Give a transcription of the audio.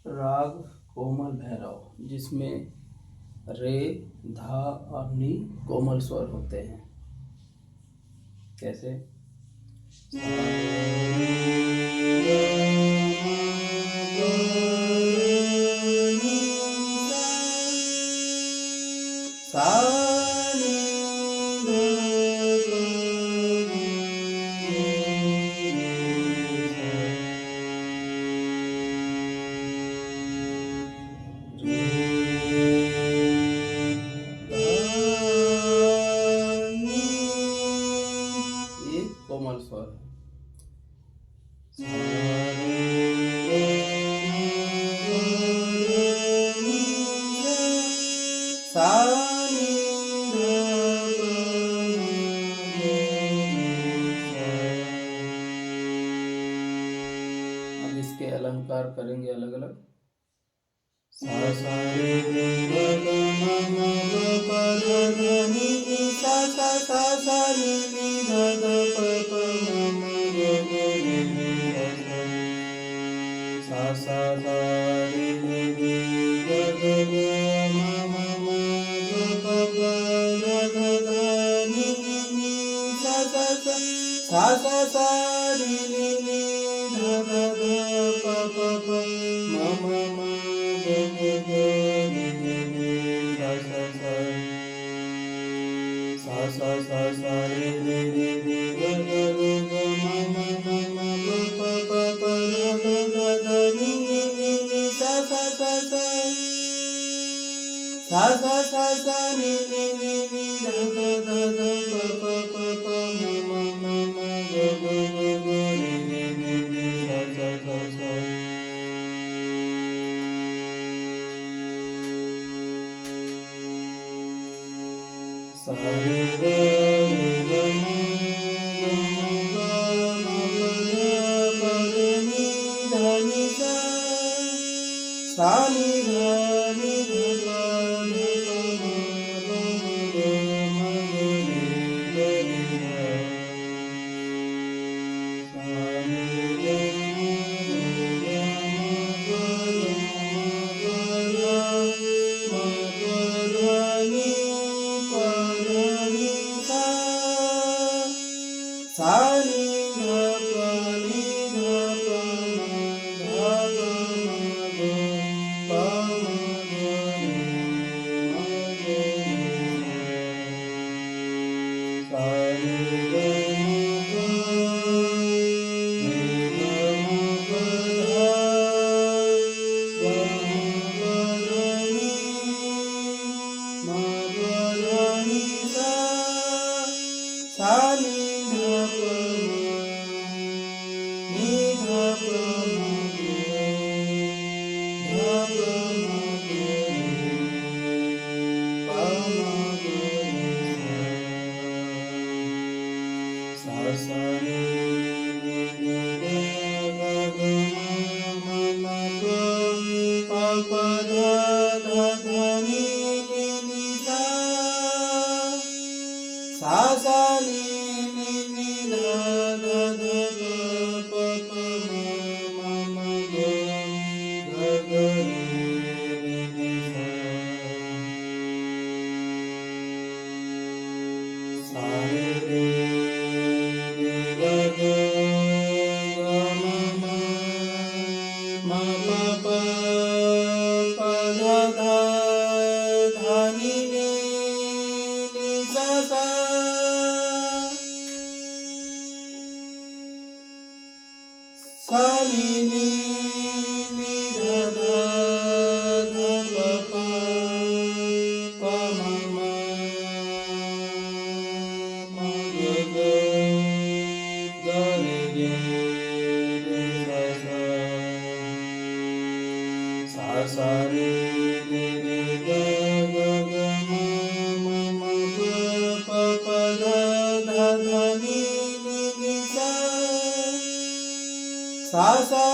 राग कोमल भैरव, जिसमें रे, धा और नी कोमल स्वर होते हैं। कैसे? ये कोमल स्वर है। अब इसके अलंकार करेंगे अलग अलग। सा सा रे रे ग ग म म प प ध ध नि नि सा सा सा सा नि नि ध ध प प म म ग ग रे रे सा सा सा रे रे रे ग ग ग म म म ग प प ध ध ध नि नि नि सा सा सा सा सा सा रि नि नि ध ध ध प प प म म म ग ग ग रि रि रि सा सा सा सा रि रि रि रि ग ग ग ग म म म म प प प प ध ध ध ध नि नि नि नि सा सा सा सा सा सा सा सा नि नि नि नि ध ध ध ध प प प प म म म म ग ग ग ग रि रि रि रि सा सा सा सा सा रे ग रे ग म ग म प म प ध प रे नि ध नि सा सा नि ध नि ध प ध प म प म ग म ग रे ग रे सा सा रे ग म रे ग म प ग म प ध म प ध नि प ध नि सा सा नि ध प नि ध प म ध प म ग प म ग रे म ग रे सा रे ग म प रे ग म प ध ग म प ध नि म प ध नि सा सा नि ध प म नि ध प म ग ध प म ग रे प म ग रे सा सा सा रे रे रे ग ग ग म म म प प प ध ध ध नि नि नि सा सा सा नि नि नि ध ध ध प प प म म ग ग ग रे रे रे सा रे रे रे ग ग ग म म म प प प ध ध ध नि नि नि सा सा सा नि नि नि ध ध ध प प प म म म ग ग ग रे रे रे सा सा सा सा रे रे रे ग ग ग म म प प प ध ध ध नि नि नि सा सा सा